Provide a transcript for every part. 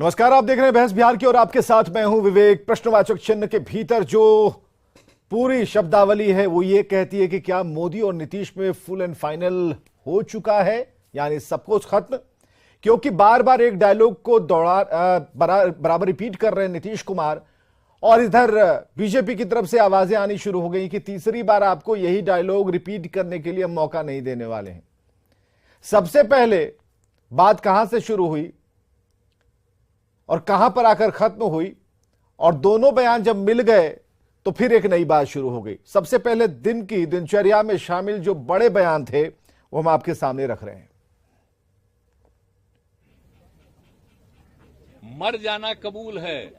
नमस्कार, आप देख रहे हैं बहस बिहार की और आपके साथ मैं हूं विवेक। प्रश्नवाचक चिन्ह के भीतर जो पूरी शब्दावली है वो ये कहती है कि क्या मोदी और नीतीश में फुल एंड फाइनल हो चुका है, यानी सब कुछ खत्म। क्योंकि बार बार एक डायलॉग को बराबर रिपीट कर रहे हैं नीतीश कुमार, और इधर बीजेपी की तरफ से आवाजें आनी शुरू हो गई कि तीसरी बार आपको यही डायलॉग रिपीट करने के लिए मौका नहीं देने वाले हैं। सबसे पहले बात कहां से शुरू हुई और कहां पर आकर खत्म हुई, और दोनों बयान जब मिल गए तो फिर एक नई बात शुरू हो गई। सबसे पहले दिन की दिनचर्या में शामिल जो बड़े बयान थे वो हम आपके सामने रख रहे हैं। मर जाना कबूल है,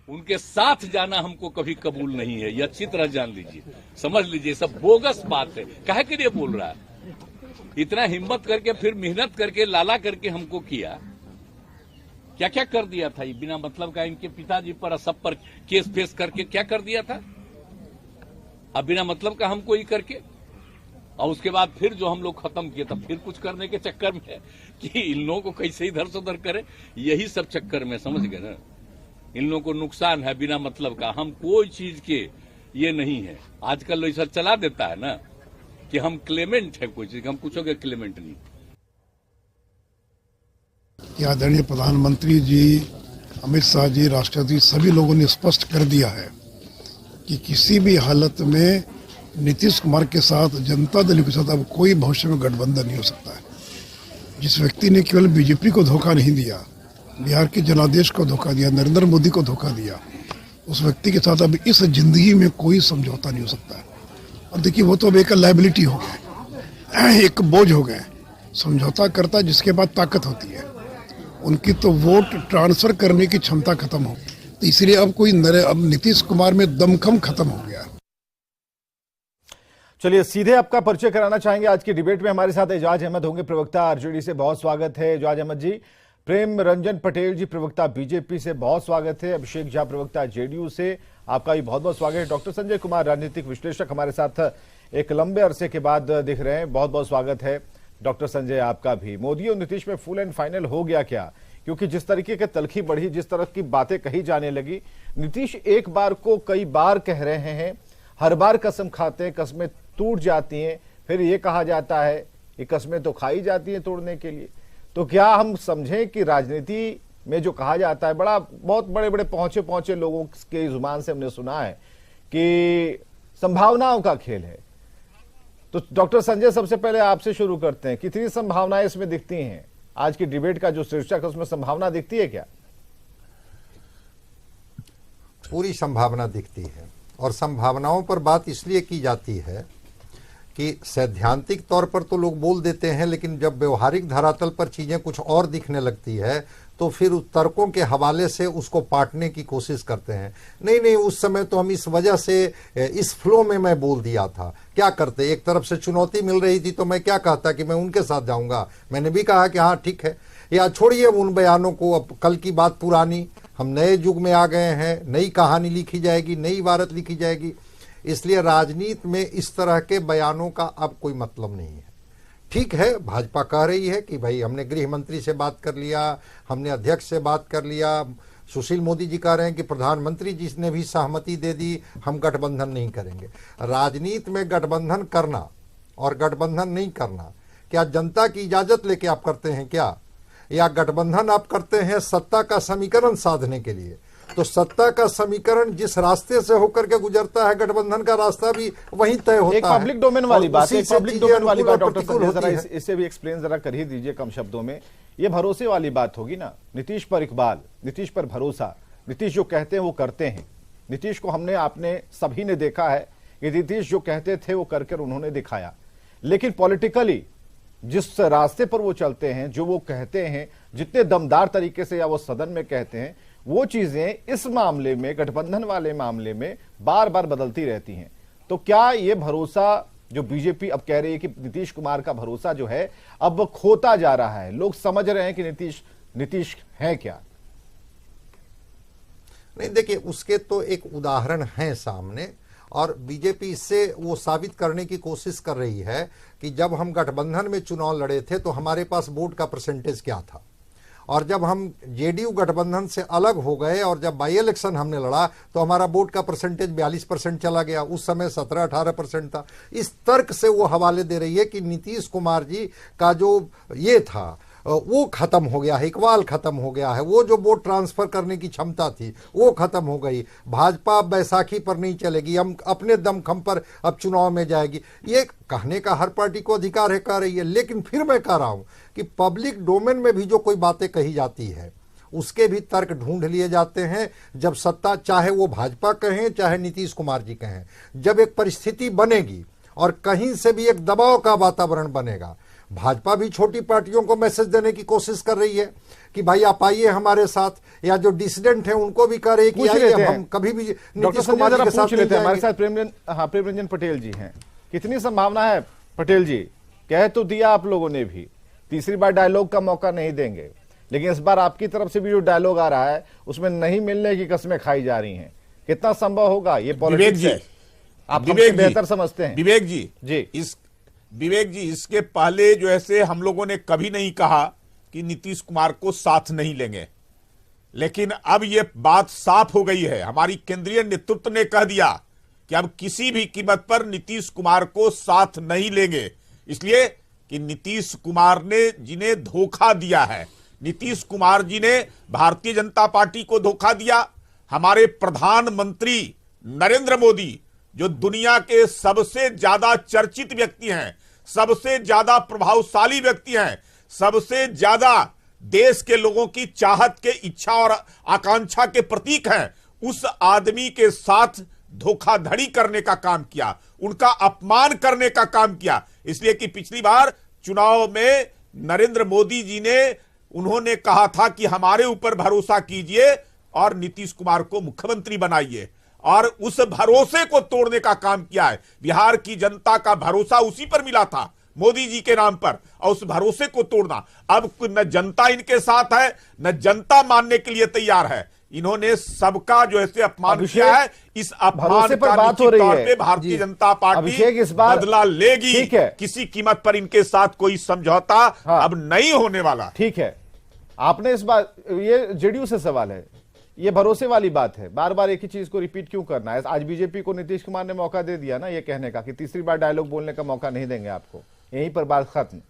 उनके साथ जाना हमको कभी कबूल नहीं है। यह अच्छी तरह जान लीजिए, समझ लीजिए, सब बोगस बात है। काहे के लिए बोल रहा है? इतना हिम्मत करके फिर मेहनत करके लाला करके हमको किया, क्या क्या कर दिया था ये बिना मतलब का। इनके पिताजी पर सब पर केस फेस करके क्या कर दिया था, अब बिना मतलब का हमको ही करके। और उसके बाद फिर जो हम लोग खत्म किए, तब फिर कुछ करने के चक्कर में कि इन लोगों को कैसे इधर से उधर करे, यही सब चक्कर में, समझ गए ना। इन लोगों को नुकसान है बिना मतलब का। हम कोई चीज के ये नहीं है। आजकल ऐसा चला देता है ना कि हम क्लेमेंट है कोई चीज, हम कुछ के क्लेमेंट नहीं। आदरणीय प्रधानमंत्री जी, अमित शाह जी, राष्ट्रपति, सभी लोगों ने स्पष्ट कर दिया है कि किसी भी हालत में नीतीश कुमार के साथ, जनता दल के साथ अब कोई भविष्य में गठबंधन नहीं हो सकता है। जिस व्यक्ति ने केवल बीजेपी को धोखा नहीं दिया, बिहार के जनादेश को धोखा दिया, नरेंद्र मोदी को धोखा दिया, उस व्यक्ति के साथ अब इस जिंदगी में कोई समझौता नहीं हो सकता है। और देखिए, वो तो अब एक लायबिलिटी हो गए, एक बोझ हो गए। समझौता करता जिसके पास ताकत होती है, उनकी तो वोट ट्रांसफर करने की क्षमता खत्म हो गई। तो इसलिए अब नीतीश कुमार में दमखम खत्म हो गया। चलिए सीधे आपका परिचय कराना चाहेंगे। आज की डिबेट में हमारे साथ एजाज अहमद होंगे, प्रवक्ता आरजेडी से। बहुत स्वागत है एजाज अहमद जी। प्रेम रंजन पटेल जी, प्रवक्ता बीजेपी से, बहुत स्वागत है। अभिषेक झा, प्रवक्ता जेडीयू से, आपका भी बहुत बहुत स्वागत है। डॉक्टर संजय कुमार, राजनीतिक विश्लेषक, हमारे साथ एक लंबे अरसे के बाद दिख रहे हैं, बहुत बहुत स्वागत है डॉक्टर संजय आपका भी। मोदी और नीतीश में फुल एंड फाइनल हो गया क्या? क्योंकि जिस तरीके की तलखी बढ़ी, जिस तरह की बातें कही जाने लगी, नीतीश एक बार को कई बार कह रहे हैं, हर बार कसम खाते हैं, कस्में टूट जाती हैं, फिर ये कहा जाता है कि कस्में तो खाई जाती हैं तोड़ने के लिए। तो क्या हम समझें कि राजनीति में जो कहा जाता है, बहुत बड़े बड़े पहुंचे लोगों के जुबान से हमने सुना है कि संभावनाओं का खेल है। तो डॉक्टर संजय, सबसे पहले आपसे शुरू करते हैं, कितनी संभावनाएं इसमें दिखती हैं? आज की डिबेट का जो शीर्षक है उसमें संभावना दिखती है क्या? पूरी संभावना दिखती है, और संभावनाओं पर बात इसलिए की जाती है कि सैद्धांतिक तौर पर तो लोग बोल देते हैं, लेकिन जब व्यवहारिक धरातल पर चीजें कुछ और दिखने लगती है तो फिर उस तर्कों के हवाले से उसको पाटने की कोशिश करते हैं। नहीं, उस समय तो हम इस वजह से, इस फ्लो में मैं बोल दिया था। क्या करते, एक तरफ से चुनौती मिल रही थी तो मैं क्या कहता कि मैं उनके साथ जाऊंगा। मैंने भी कहा कि हाँ ठीक है, या छोड़िए उन बयानों को, अब कल की बात पुरानी, हम नए युग में आ गए हैं, नई कहानी लिखी जाएगी, नई इबारत लिखी जाएगी। इसलिए राजनीति में इस तरह के बयानों का अब कोई मतलब नहीं है। ठीक है, भाजपा कह रही है कि भाई हमने गृह मंत्री से बात कर लिया, हमने अध्यक्ष से बात कर लिया, सुशील मोदी जी कह रहे हैं कि प्रधानमंत्री जी ने भी सहमति दे दी, हम गठबंधन नहीं करेंगे। राजनीति में गठबंधन करना और गठबंधन नहीं करना, क्या जनता की इजाजत लेके आप करते हैं क्या, या गठबंधन आप करते हैं सत्ता का समीकरण साधने के लिए? तो सत्ता का समीकरण जिस रास्ते से होकर के गुजरता है, गठबंधन का रास्ता भी वहीं तय होता है। एक पब्लिक डोमेन वाली बात है, पब्लिक डोमेन वाली बात डॉक्टर संजय, जरा इससे भी एक्सप्लेन जरा कर ही दीजिए कम शब्दों में। ये भरोसे वाली बात होगी ना, नीतीश पर इकबाल, नीतीश पर भरोसा, नीतीश जो कहते हैं वो करते हैं। नीतीश को आपने सभी ने देखा है कि नीतीश जो कहते थे वो करके उन्होंने दिखाया। लेकिन पॉलिटिकली जिस रास्ते पर वो चलते हैं, जो वो कहते हैं, जितने दमदार तरीके से या वो सदन में कहते हैं, वो चीजें इस मामले में, गठबंधन वाले मामले में बार बार बदलती रहती हैं। तो क्या ये भरोसा जो बीजेपी अब कह रही है कि नीतीश कुमार का भरोसा जो है अब खोता जा रहा है, लोग समझ रहे हैं कि नीतीश है क्या? नहीं, देखिए, उसके तो एक उदाहरण है सामने, और बीजेपी इससे वो साबित करने की कोशिश कर रही है कि जब हम गठबंधन में चुनाव लड़े थे तो हमारे पास वोट का परसेंटेज क्या था, और जब हम जेडीयू गठबंधन से अलग हो गए और जब बाई इलेक्शन हमने लड़ा तो हमारा वोट का परसेंटेज 42% चला गया, उस समय 17-18% था। इस तर्क से वो हवाले दे रही है कि नीतीश कुमार जी का जो ये था वो खत्म हो गया है, इकबाल खत्म हो गया है, वो जो वोट ट्रांसफर करने की क्षमता थी वो खत्म हो गई। भाजपा अब बैसाखी पर नहीं चलेगी, हम अपने दमखम पर अब चुनाव में जाएगी। ये कहने का हर पार्टी को अधिकार है, कह रही है, लेकिन फिर मैं कह रहा हूं कि पब्लिक डोमेन में भी जो कोई बातें कही जाती है उसके भी तर्क ढूंढ लिए जाते हैं। जब सत्ता, चाहे वो भाजपा कहें चाहे नीतीश कुमार जी कहें, जब एक परिस्थिति बनेगी और कहीं से भी एक दबाव का वातावरण बनेगा, भाजपा भी छोटी पार्टियों को मैसेज देने की कोशिश कर रही है कि भाई आप आइए हमारे साथ, या जो डिसिडेंट हैं उनको भी कह रहे हैं कि आइए, हम कभी भी नीतीश कुमार जी के साथ नहीं हमारे साथ प्रेम रंजन पटेल जी हैं। कितनी संभावना है पटेल जी? कह तो दिया आप लोगों ने भी, तीसरी बार डायलॉग का मौका नहीं देंगे, लेकिन इस बार आपकी तरफ से भी जो डायलॉग आ रहा है उसमें नहीं मिलने की कस्में खाई जा रही हैं। कितना संभव होगा ये पॉलिटिक्स है? आप हमसे बेहतर समझते हैं। विवेक जी विवेक जी, इसके पहले जो ऐसे हम लोगों ने कभी नहीं कहा कि नीतीश कुमार को साथ नहीं लेंगे, लेकिन अब यह बात साफ हो गई है। हमारी केंद्रीय नेतृत्व ने कह दिया कि अब किसी भी कीमत पर नीतीश कुमार को साथ नहीं लेंगे, इसलिए कि नीतीश कुमार ने जिन्हें धोखा दिया है, नीतीश कुमार जी ने भारतीय जनता पार्टी को धोखा दिया। हमारे प्रधानमंत्री नरेंद्र मोदी, जो दुनिया के सबसे ज्यादा चर्चित व्यक्ति हैं, सबसे ज्यादा प्रभावशाली व्यक्ति हैं, सबसे ज्यादा देश के लोगों की चाहत के, इच्छा और आकांक्षा के प्रतीक हैं, उस आदमी के साथ धोखाधड़ी करने का काम किया, उनका अपमान करने का काम किया। इसलिए कि पिछली बार चुनाव में नरेंद्र मोदी जी ने, उन्होंने कहा था कि हमारे ऊपर भरोसा कीजिए और नीतीश कुमार को मुख्यमंत्री बनाइए, और उस भरोसे को तोड़ने का काम किया है। बिहार की जनता का भरोसा उसी पर मिला था, मोदी जी के नाम पर, और उस भरोसे को तोड़ना। अब न जनता इनके साथ है, न जनता मानने के लिए तैयार है। इन्होंने सबका जो ऐसे अपमान किया है, इस अपमान का निश्चित तौर पे भारतीय जनता पार्टी इस बार बदला लेगी। किसी कीमत पर इनके साथ कोई समझौता अब नहीं होने वाला। ठीक है, आपने इस बार, ये जेडीयू से सवाल है, ये भरोसे वाली बात है, बार बार एक ही चीज को रिपीट क्यों करना है? आज बीजेपी को नीतीश कुमार ने मौका दे दिया ना ये कहने का कि तीसरी बार डायलॉग बोलने का मौका नहीं देंगे आपको, यहीं पर बात खत्म।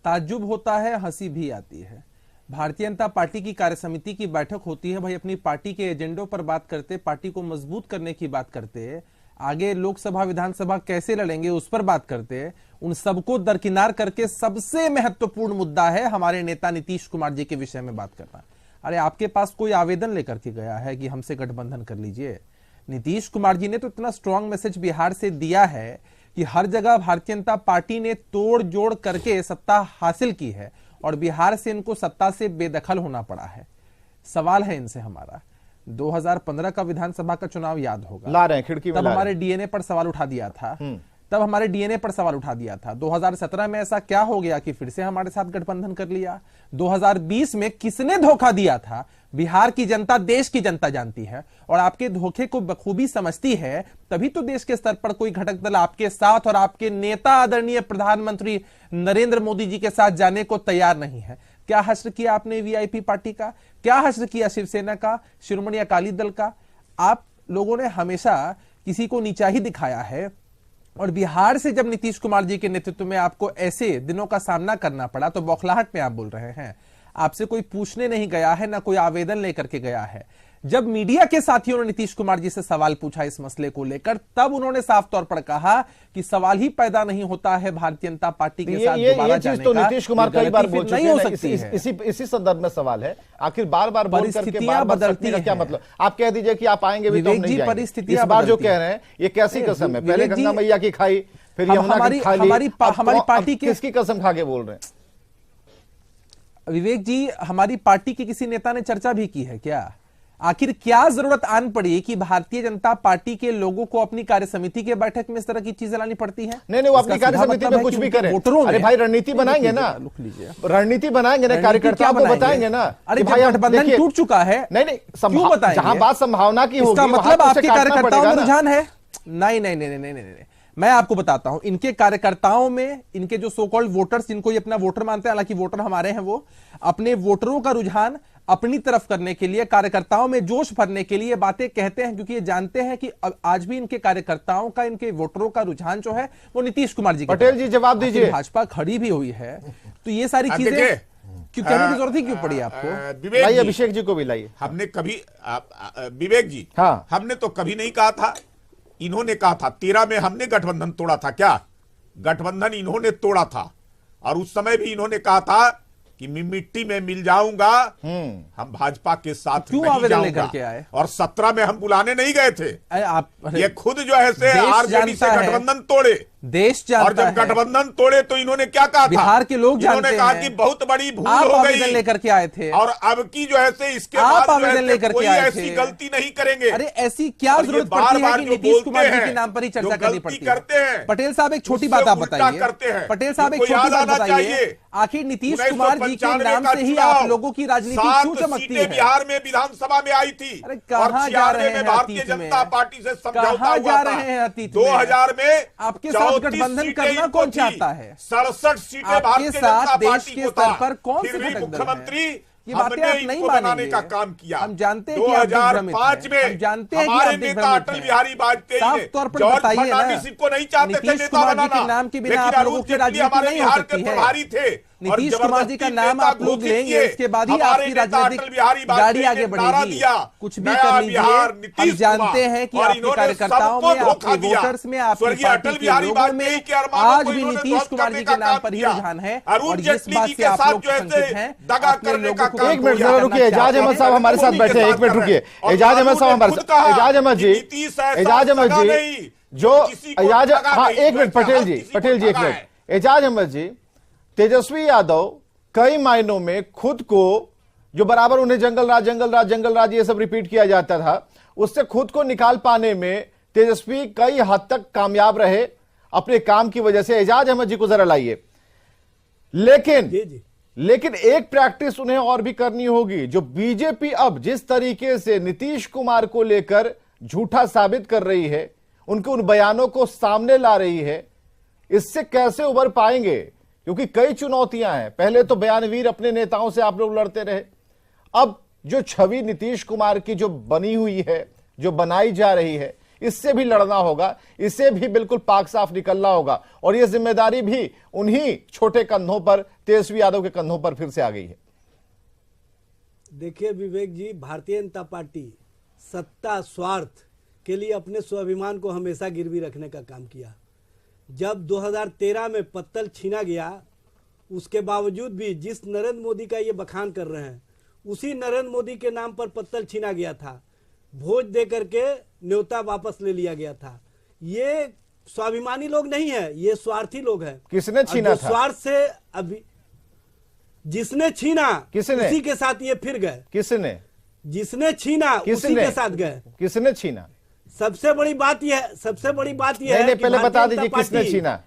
ताज्जुब होता है, हंसी भी आती है। भारतीय जनता पार्टी की कार्यसमिति की बैठक होती है, भाई अपनी पार्टी के एजेंडों पर बात करते, पार्टी को मजबूत करने की बात करते, आगे लोकसभा विधानसभा कैसे लड़ेंगे उस पर बात करते, उन सबको दरकिनार करके सबसे महत्वपूर्ण मुद्दा है हमारे नेता नीतीश कुमार जी के विषय में बात करना। अरे आपके पास कोई आवेदन लेकर के गया है कि हमसे गठबंधन कर लीजिए? नीतीश कुमार जी ने तो इतना स्ट्रांग मैसेज बिहार से दिया है कि हर जगह भारतीय जनता पार्टी ने तोड़ जोड़ करके सत्ता हासिल की है और बिहार से इनको सत्ता से बेदखल होना पड़ा है। सवाल है इनसे हमारा, 2015 का विधानसभा का चुनाव याद होगा, ला रहे हैं खिड़की में, तब हमारे डीएनए पर सवाल उठा दिया था, 2017 में ऐसा क्या हो गया कि फिर से हमारे साथ गठबंधन कर लिया? 2020 में किसने धोखा दिया था? बिहार की जनता, देश की जनता जानती है और आपके धोखे को बखूबी समझती है। तभी तो देश के स्तर पर कोई घटक दल आपके साथ और आपके नेता आदरणीय प्रधानमंत्री नरेंद्र मोदी जी के साथ जाने को तैयार नहीं है। क्या हश्र किया आपने वीआईपी पार्टी का? क्या हश्र किया शिवसेना का, शिरोमणि अकाली दल का? आप लोगों ने हमेशा किसी को नीचा ही दिखाया है और बिहार से जब नीतीश कुमार जी के नेतृत्व में आपको ऐसे दिनों का सामना करना पड़ा तो बौखलाहट में आप बोल रहे हैं। आपसे कोई पूछने नहीं गया है, ना कोई आवेदन लेकर के गया है। जब मीडिया के साथियों ने नीतीश कुमार जी से सवाल पूछा इस मसले को लेकर, तब उन्होंने साफ तौर पर कहा कि सवाल ही पैदा नहीं होता है भारतीय जनता पार्टी के साथ दोबारा जाने का। तो नीतीश कुमार कई बार बोल चुके हैं। इसी संदर्भ में सवाल है, आखिर बार बार बोल करके बार बदलती का क्या मतलब? आप कह दीजिए कि आप आएंगे भी तो हम नहीं जाएंगे। परिस्थितियां इस बार जो कह रहे हैं ये कैसी कसम है? पहले गंगा मैया की खाई, फिर यमुना की खा ली, हमारी पार्टी के किसकी कसम खा के बोल रहे हैं? विवेक जी, हमारी पार्टी के किसी नेता ने चर्चा भी की है क्या? आखिर क्या जरूरत आन पड़ी कि भारतीय जनता पार्टी के लोगों को अपनी कार्यसमिति के बैठक में इस तरह की चीजें लानी पड़ती हैं? नहीं, वो अपनी कार्यसमिति में कुछ भी करें। अरे भाई रणनीति बनाएंगे ना, रणनीति बनाएंगे ना, कार्यकर्ताओं को बताएंगे ना। अरे भाई गठबंधन टूट चुका है, नहीं, क्यों बताएंगे? जहां बात संभावना की होगी, मतलब आपके कार्यकर्ताओं में रुझान है? नहीं, मैं आपको बताता हूं, इनके कार्यकर्ताओं में, इनके जो सो कॉल्ड वोटर्स, जिनको ये अपना वोटर मानते हैं, हालांकि वोटर हमारे हैं, वो अपने वोटरों का रुझान अपनी तरफ करने के लिए, कार्यकर्ताओं में जोश भरने के लिए बातें कहते हैं, क्योंकि ये जानते हैं कि आज भी इनके कार्यकर्ताओं का, इनके वोटरों का रुझान जो है वो नीतीश कुमार जी। पटेल जी जवाब दीजिए। भाजपा खड़ी भी हुई है, तो ये सारी चीजें क्यों कहने की जरूरत ही क्यों पड़ी आपको? लाइए अभिषेक जी को भी लाइए। हमने कभी विवेक जी, हाँ, हमने तो कभी नहीं कहा था, इन्होंने कहा था 13 में हमने गठबंधन तोड़ा था क्या? गठबंधन इन्होंने तोड़ा था, और उस समय भी इन्होंने कहा था कि मैं मिट्टी में मिल जाऊंगा, हम भाजपा के साथ क्यों नहीं आवेदन जाऊंगा। लेकर के आए? और 17 में हम बुलाने नहीं गए थे। आप ये खुद जो है से आरजेडी से गठबंधन तोड़े, देश और जब गठबंधन तोड़े तो इन्होंने क्या कहा था? बिहार के लोग इन्होंने कहा हैं, कि बहुत बड़ी भूल आप हो गई, आवेदन लेकर के आए थे, और अब की जो है से इसके आप बाद आवेदन लेकर कोई के आए ऐसी थे, गलती नहीं करेंगे। अरे ऐसी क्या और ये जरूरत बार पड़ती है बार कि जो नीतीश कुमार जी बोलते के नाम पर ही हैं, चर्चा जो करनी गलती पड़ती करते है? हैं, पटेल साहब एक छोटी उससे बात आप उल्टा बताइए, करते हैं। पटेल साहब एक इनको छोटी याद बात आना बताइए, चाहिए, आखिर नीतीश कुमार जी के 1995 नाम का से ही चुनाव, आप लोगों की राजनीति क्यों 7 चमकती सीटें है? बिहार में विधानसभा में आई थी, अरे और कहाँ जा 96 रहे में हैं भारतीय अतीत में? जनता पार्टी से समझौता कहाँ हुआ जा था। रहे हैं अतीत में? 2000 में आपके साथ 34 गठबंधन सीटें करना इनको कौन थी, चाहता है? 67 सीटें आपके भारतीय साथ जनता देश पार्टी के को स्तर था। पर कौन से फिर भी घटक दल हैं? मुख्यमंत्री ये बातें हमने आप नहीं इनको बनाने मानेंगे। का काम किया। हम जानते हैं कि आप 2005 दिग्भ्रमित हैं। हम में जानते हैं कि हमारे आप नेता दिग्भ्रमित अटल हैं। बिहारी वाजपेयी साफ ने तौर पर जॉर्ज बताइए ना, फर्नांडिस को नहीं चाहते थे नीतीश नेता कुमार जी बनाना, के नाम के बिना लेकिन आप लोगों अरुण की जेटली राजनीति हमारे नहीं हो बिहार सकती के है। प्रभारी थे, और नीतीश कुमार जी का नाम आप लोग लेंगे, इसके बाद ही आपकी राजनीतिक गाड़ी आगे बढ़ेगी। कुछ भी कर लीजिए, हम जानते हैं कि आपके कार्यकर्ताओं में, आपके वोटर्स में, आपकी पार्टी के लोगों में आज भी नीतीश कुमार जी के नाम पर ही रुझान है, और जिस बात से आप लोग शंकित हैं, अपने लोगों को एक मिनट जरा रुकिए, एजाज अहमद साहब हमारे साथ बैठे हैं, एक मिनट रुकिए। एजाज अहमद साहब हमारे साथ, एजाज अहमद जी, एजाज अहमद जी, जो एजाज, हाँ एक मिनट पटेल जी एक मिनट। एजाज अहमद जी, तेजस्वी यादव कई मायनों में खुद को, जो बराबर उन्हें जंगल राज ये सब रिपीट किया जाता था, उससे खुद को निकाल पाने में तेजस्वी कई हद तक कामयाब रहे अपने काम की वजह से। एजाज अहमद जी को जरा लाइए। लेकिन एक प्रैक्टिस उन्हें और भी करनी होगी, जो बीजेपी अब जिस तरीके से नीतीश कुमार को लेकर झूठा साबित कर रही है, उनके उन बयानों को सामने ला रही है, इससे कैसे उबर पाएंगे? क्योंकि कई चुनौतियां हैं। पहले तो बयानवीर अपने नेताओं से आप लोग लड़ते रहे, अब जो छवि नीतीश कुमार की जो बनी हुई है, जो बनाई जा रही है, इससे भी लड़ना होगा, इससे भी बिल्कुल पाक साफ निकलना होगा, और यह जिम्मेदारी भी उन्हीं छोटे कंधों पर, तेजस्वी यादव के कंधों पर फिर से आ गई है। देखिए विवेक जी, भारतीय जनता पार्टी सत्ता स्वार्थ के लिए अपने स्वाभिमान को हमेशा गिरवी रखने का काम किया। जब 2013 में पत्तल छीना गया, उसके बावजूद भी जिस नरेंद्र मोदी का ये बखान कर रहे हैं, उसी नरेंद्र मोदी के नाम पर पत्तल छीना गया था, भोज दे करके न्योता वापस ले लिया गया था। ये स्वाभिमानी लोग नहीं है, ये स्वार्थी लोग हैं। किसने छीना था? स्वार्थ से अभी जिसने छीना, किसने? उसी के साथ ये फिर गए। किसने? जिसने छीना उसी के साथ गए। किसने छीना? सबसे बड़ी बात यह है, नहीं, पहले बता दीजिए किसने छीना।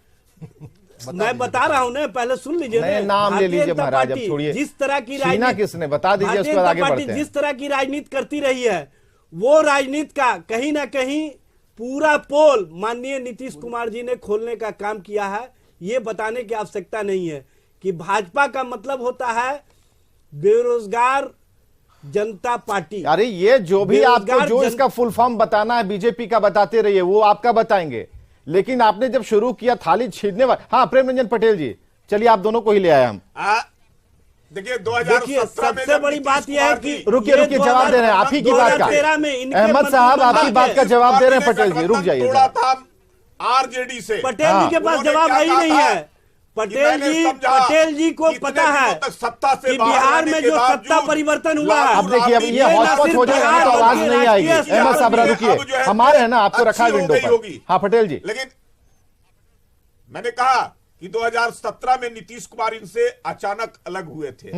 मैं बता रहा हूं ना, पहले सुन लीजिए ना। नाम ले लीजिए महाराज, अब छोड़िए। जिस तरह की छीना किसने, बता दीजिए, उसके बाद आगे बढ़ते हैं। जिस तरह की राजनीति करती रही है, वो राजनीति का कहीं ना कहीं पूरा पोल माननीय नीतीश कुमार जी ने खोलने का काम किया है। ये बताने की आवश्यकता नहीं है कि भाजपा का मतलब होता है बेरोजगार जनता पार्टी। अरे ये जो भी आपको जो इसका फुल फॉर्म बताना है बीजेपी का बताते रहिए, वो आपका बताएंगे। लेकिन आपने जब शुरू किया थाली छीनने वाला, हाँ प्रेम रंजन पटेल जी, चलिए आप दोनों को ही ले आए हम। देखिए 2017 में सबसे बड़ी बात यह है कि रुकिए जवाब दे रहे हैं आप ही की बात का। अहमद साहब आपकी बात का जवाब दे रहे हैं, पटेल जी रुक जाइए। आरजेडी से पटेल जी के पास जवाब है ही नहीं है। पटेल जी को पता है कि बिहार में जो सत्ता परिवर्तन हुआ है, अब देखिए अब ये हॉटस्पॉट हो जाएगा तो आवाज नहीं आएगी। अहमद साहब रुकिए, हमारे है ना, आपको रखा है विंडो पर। हाँ पटेल जी, लेकिन मैंने कहा कि 2017 में नीतीश कुमार इनसे अचानक अलग हुए थे।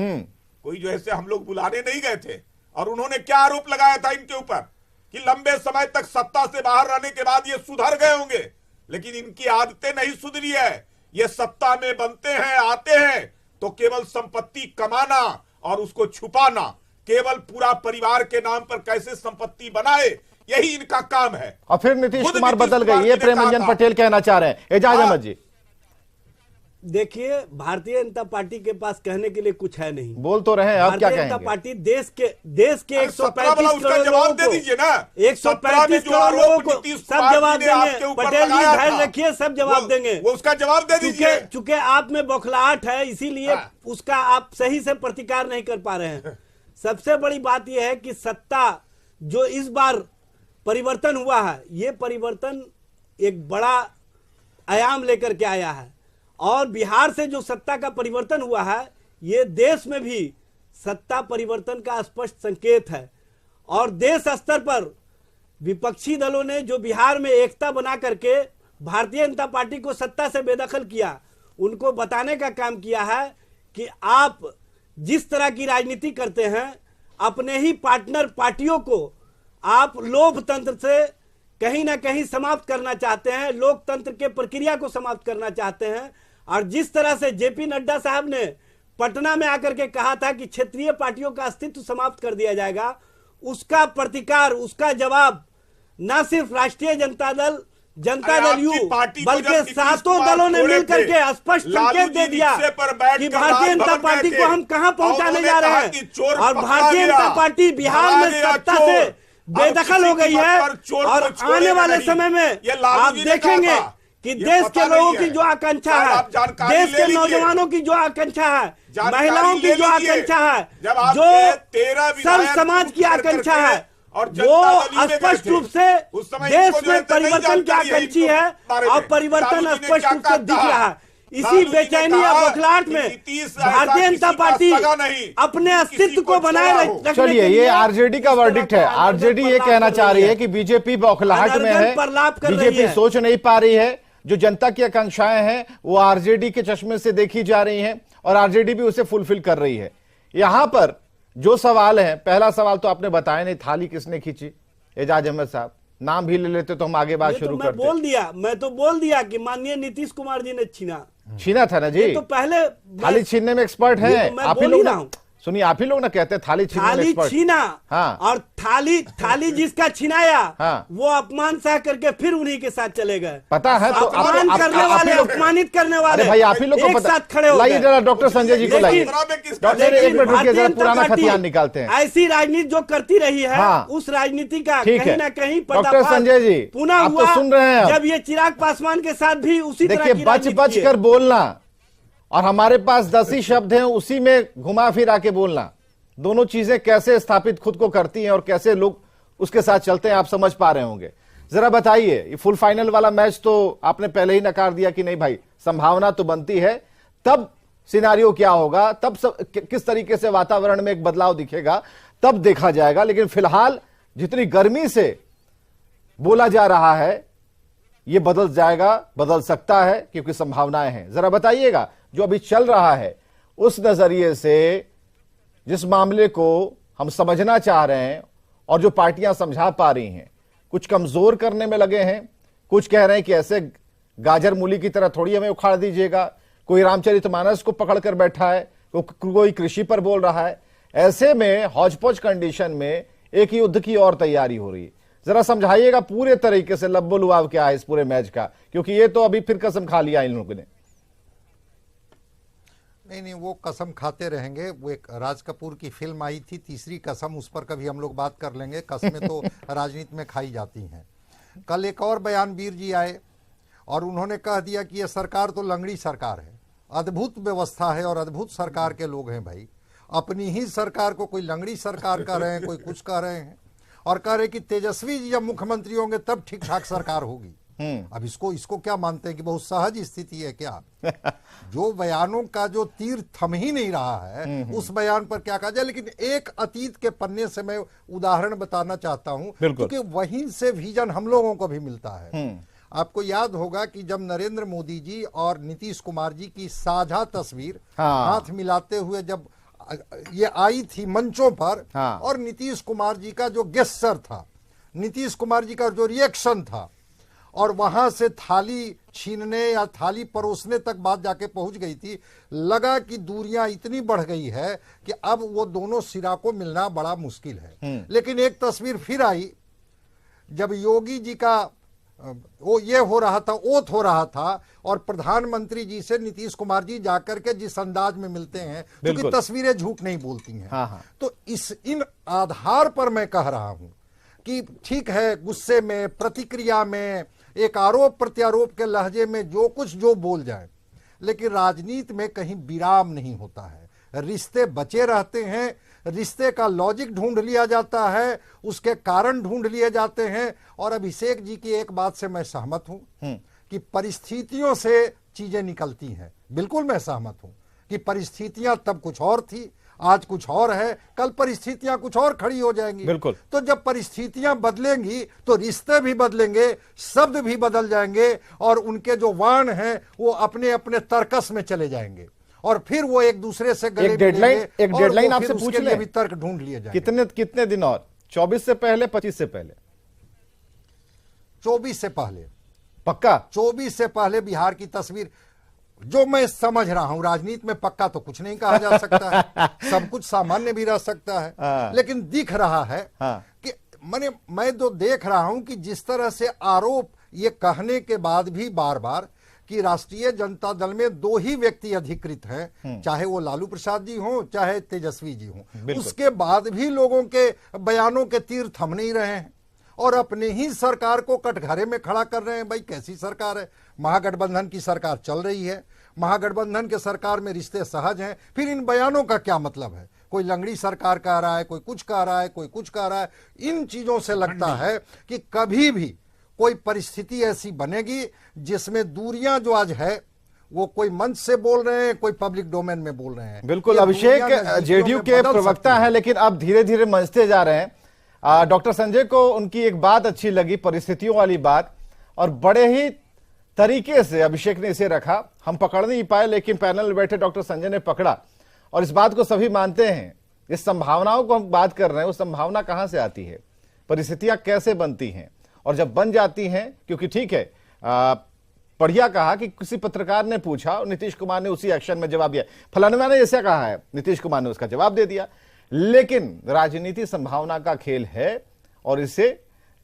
कोई जो है हम लोग बुलाने नहीं गए थे, और उन्होंने क्या आरोप लगाया था इनके ऊपर कि लंबे समय तक सत्ता से बाहर रहने के बाद ये सुधर गए होंगे, लेकिन इनकी आदतें नहीं सुधरी है। ये सत्ता में बनते हैं, आते हैं तो केवल संपत्ति कमाना और उसको छुपाना, केवल पूरा परिवार के नाम पर कैसे संपत्ति बनाए, यही इनका काम है। और फिर नीतीश खुद कुमार नीतीश बदल कुमार गई, जी ये ने प्रेम कहा रंजन था। पटेल कहना चाह रहे हैं। एजाज अहमद जी देखिए, भारतीय जनता पार्टी के पास कहने के लिए कुछ है नहीं। बोल तो रहे हैं, अब क्या भारतीय जनता कहेंगे? पार्टी देश के 135 उसका करोड़ जवाब लोगों दे को, दीजिए ना। 135 जो करोड़ आरोप लोगों को नीतीश सब कुमार जवाब जी ने आपके देंगे। ऊपर पटेल जी लगाया धैर्य था, रखिए, सब जवाब देंगे। वो उसका जवाब दे दीजिए। चूंकि आप में बौखलाहट है, इसीलिए उसका आप सही से प्रतिकार नहीं कर पा रहे हैं। सबसे बड़ी बात यह है कि सत्ता जो इस बार परिवर्तन हुआ है, ये परिवर्तन एक बड़ा आयाम लेकर के आया है। और बिहार से जो सत्ता का परिवर्तन हुआ है, ये देश में भी सत्ता परिवर्तन का स्पष्ट संकेत है। और देश स्तर पर विपक्षी दलों ने जो बिहार में एकता बना करके भारतीय जनता पार्टी को सत्ता से बेदखल किया, उनको बताने का काम किया है कि आप जिस तरह की राजनीति करते हैं, अपने ही पार्टनर पार्टियों को आप लोभ तंत्र से कहीं ना कहीं समाप्त करना चाहते हैं, लोकतंत्र के प्रक्रिया को समाप्त करना चाहते हैं। और जिस तरह से जेपी नड्डा साहब ने पटना में आकर के कहा था कि क्षेत्रीय पार्टियों का अस्तित्व समाप्त कर दिया जाएगा, उसका प्रतिकार, उसका जवाब न सिर्फ राष्ट्रीय जनता दल यू बल्कि सातों दलों ने मिलकर के स्पष्ट संकेत दे दिया कि भारतीय जनता पार्टी को हम कहां पहुंचाने जा रहे हैं। और भारतीय जनता पार्टी बिहार में सत्ता से बेदखल हो गई है। और आने वाले समय में आप देखेंगे कि देश के लोगों की जो आकांक्षा है, देश के नौजवानों की जो आकांक्षा है, महिलाओं की जो आकांक्षा है, जो सर्व समाज की आकांक्षा है, वो स्पष्ट रूप से देश में परिवर्तन की आकांक्षी है। और परिवर्तन स्पष्ट रूप से दिख रहा है। इसी बेचैनी या बौखलाहट में भारतीय जनता पार्टी अपने अस्तित्व को बनाए रखने के चलिए, लिए ये आरजेडी का वर्डिक्ट है। आरजेडी ये कहना चाह रही है कि बीजेपी बौखलाहट में है, बीजेपी सोच नहीं पा रही है। जो जनता की आकांक्षाएं हैं वो आरजेडी के चश्मे से देखी जा रही हैं और आरजेडी भी उसे फुलफिल कर रही है। यहां पर जो सवाल है, पहला सवाल तो आपने बताया नहीं, थाली किसने खींची? एजाज अहमद साहब, नाम भी ले लेते तो हम आगे बात शुरू करते। मैं तो बोल दिया कि माननीय नीतीश कुमार जी ने छीना था ना जी। तो पहले थाली छीनने में एक्सपर्ट हैं आप ही लोग। सुनिए, आप ही लोग ना कहते हैं थाली छीना। हाँ। और थाली जिसका छिनाया, हाँ। वो अपमान सह करके फिर उन्हीं के साथ चले गए। पता है तो अपमान करने वाले, अपमानित करने वाले, भाई आप ही लोग को एक पता। साथ खड़े हो लाइए जरा डॉक्टर संजय जी को लाइए। डॉक्टर एक मिनट रुकिए, जरा पुराना खतियान निकालते हैं। ऐसी राजनीति जो करती रही है, हाँ। उस राजनीति का ठीक कहीं है। ना कहीं डॉक्टर संजय जी, पुनः आप तो हुआ सुन रहे हैं। जब ये चिराग पासवान के साथ भी उसी तरह देखिए, की बच राजनीति बच है। कर बोलना और हमारे पास 10 ही शब्द हैं, उसी में घुमा फिरा के बोलना, दोनों चीजें कैसे स्थापित खुद को करती हैं और कैसे लोग उसके साथ चलते हैं, आप समझ पा रहे होंगे। जरा बताइए, ये फुल फाइनल वाला मैच तो आपने पहले ही नकार दिया कि नहीं भाई, संभावना तो बनती है, तब सिनारियो क्या होगा, तब किस तरीके से वातावरण में एक बदलाव दिखेगा, तब देखा जाएगा। लेकिन फिलहाल जितनी गर्मी से बोला जा रहा है, ये बदल जाएगा, बदल सकता है, क्योंकि संभावनाएं हैं। जरा बताइएगा, जो अभी चल रहा है उस नजरिए से, जिस मामले को हम समझना चाह रहे हैं और जो पार्टियां समझा पा रही हैं, कुछ कमजोर करने में लगे हैं, कुछ कह रहे हैं कि ऐसे गाजर मूली की तरह थोड़ी हमें उखाड़ दीजिएगा, कोई रामचरितमानस को पकड़ कर बैठा है, कोई कृषि पर बोल रहा है। ऐसे में हौज-पौज कंडीशन में एक युद्ध की और तैयारी हो रही है। जरा समझाइएगा पूरे तरीके से लब्बो लुआब क्या है इस पूरे मैच का, क्योंकि ये तो अभी फिर कसम खा लिया इन लोगों ने। नहीं, वो कसम खाते रहेंगे। वो एक राज कपूर की फिल्म आई थी, तीसरी कसम, उस पर कभी हम लोग बात कर लेंगे। कसमें तो राजनीति में खाई जाती हैं। कल एक और बयान वीर जी आए और उन्होंने कह दिया कि यह सरकार तो लंगड़ी सरकार है, अद्भुत व्यवस्था है और अद्भुत सरकार के लोग हैं। भाई, अपनी ही सरकार को कोई लंगड़ी सरकार कह रहे हैं, कोई कुछ कह रहे हैं, और कह रहे कि तेजस्वी जी जब मुख्यमंत्री होंगे तब ठीक ठाक सरकार होगी। अब इसको क्या मानते हैं कि बहुत सहज स्थिति है क्या? जो बयानों का जो तीर थम ही नहीं रहा है, उस बयान पर क्या कहा जाए। लेकिन एक अतीत के पन्ने से मैं उदाहरण बताना चाहता हूं, क्योंकि वहीं से विजन हम लोगों को भी मिलता है। आपको याद होगा कि जब नरेंद्र मोदी जी और नीतीश कुमार जी की साझा तस्वीर हाथ मिलाते हुए जब ये आई थी मंचों पर, और नीतीश कुमार जी का जो गेस्चर था, नीतीश कुमार जी का जो रिएक्शन था, और वहां से थाली छीनने या थाली परोसने तक बात जाके पहुंच गई थी, लगा कि दूरियां इतनी बढ़ गई है कि अब वो दोनों सिरा को मिलना बड़ा मुश्किल है। लेकिन एक तस्वीर फिर आई जब योगी जी का वो ये हो रहा था, ओथ हो रहा था, और प्रधानमंत्री जी से नीतीश कुमार जी जाकर के जिस अंदाज में मिलते हैं, क्योंकि तस्वीरें झूठ नहीं बोलती हैं। हाँ। तो इन आधार पर मैं कह रहा हूं कि ठीक है, गुस्से में, प्रतिक्रिया में, एक आरोप प्रत्यारोप के लहजे में जो कुछ जो बोल जाए, लेकिन राजनीति में कहीं विराम नहीं होता है। रिश्ते बचे रहते हैं, रिश्ते का लॉजिक ढूंढ लिया जाता है, उसके कारण ढूंढ लिए जाते हैं। और अभिषेक जी की एक बात से मैं सहमत हूं कि परिस्थितियों से चीजें निकलती हैं। बिल्कुल मैं सहमत हूं कि परिस्थितियां तब कुछ और थी, आज कुछ और है, कल परिस्थितियां कुछ और खड़ी हो जाएंगी। बिल्कुल। तो जब परिस्थितियां बदलेंगी तो रिश्ते भी बदलेंगे, शब्द भी बदल जाएंगे, और उनके जो वाण हैं वो अपने अपने तर्कस में चले जाएंगे, और फिर वो एक दूसरे से गले एक डेडलाइन आपसे पूछ ले, भी तर्क ढूंढ लिए जाएंगे। कितने दिन और? 24 से पहले, 25 से पहले? 24 से पहले पक्का? 24 से पहले बिहार की तस्वीर जो मैं समझ रहा हूं, राजनीति में पक्का तो कुछ नहीं कहा जा सकता है, सब कुछ सामान्य भी रह सकता है, लेकिन दिख रहा है कि मैं तो देख रहा हूं कि जिस तरह से आरोप ये कहने के बाद भी बार बार कि राष्ट्रीय जनता दल में 2 ही व्यक्ति अधिकृत हैं, चाहे वो लालू प्रसाद जी हों चाहे तेजस्वी जी हों, उसके बाद भी लोगों के बयानों के तीर थम नहीं रहे हैं और अपने ही सरकार को कटघरे में खड़ा कर रहे हैं। भाई कैसी सरकार है? महागठबंधन की सरकार चल रही है, महागठबंधन के सरकार में रिश्ते सहज हैं, फिर इन बयानों का क्या मतलब है? कोई लंगड़ी सरकार कह रहा है, कोई कुछ कह रहा है, कोई कुछ कह रहा है। इन चीजों से लगता है कि कभी भी कोई परिस्थिति ऐसी बनेगी जिसमें दूरियां जो आज है वो कोई मंच से बोल रहे हैं, कोई पब्लिक डोमेन में बोल रहे हैं। बिल्कुल, अभिषेक जेडीयू के प्रवक्ता है, लेकिन अब धीरे धीरे मंचते जा रहे हैं। डॉक्टर संजय को उनकी एक बात अच्छी लगी, परिस्थितियों वाली बात, और बड़े ही तरीके से अभिषेक ने इसे रखा। हम पकड़ नहीं पाए, लेकिन पैनल में बैठे डॉक्टर संजय ने पकड़ा, और इस बात को सभी मानते हैं। इस संभावनाओं को हम बात कर रहे हैं, वो संभावना कहां से आती है, परिस्थितियां कैसे बनती हैं, और जब बन जाती हैं, क्योंकि ठीक है, बढ़िया कहा कि किसी पत्रकार ने पूछा और नीतीश कुमार ने उसी एक्शन में जवाब दिया, फलाना ने ऐसा कहा है, नीतीश कुमार ने उसका जवाब दे दिया। लेकिन राजनीति संभावना का खेल है, और इसे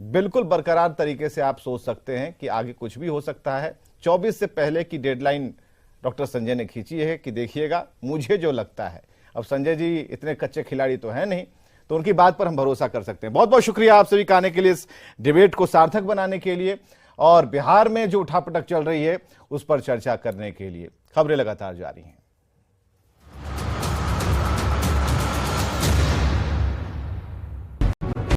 बिल्कुल बरकरार तरीके से आप सोच सकते हैं कि आगे कुछ भी हो सकता है। 24 से पहले की डेडलाइन डॉक्टर संजय ने खींची है कि देखिएगा, मुझे जो लगता है, अब संजय जी इतने कच्चे खिलाड़ी तो हैं नहीं, तो उनकी बात पर हम भरोसा कर सकते हैं। बहुत बहुत शुक्रिया आप सभी का आने के लिए, इस डिबेट को सार्थक बनाने के लिए, और बिहार में जो उठापटक चल रही है उस पर चर्चा करने के लिए। खबरें लगातार जारी हैं।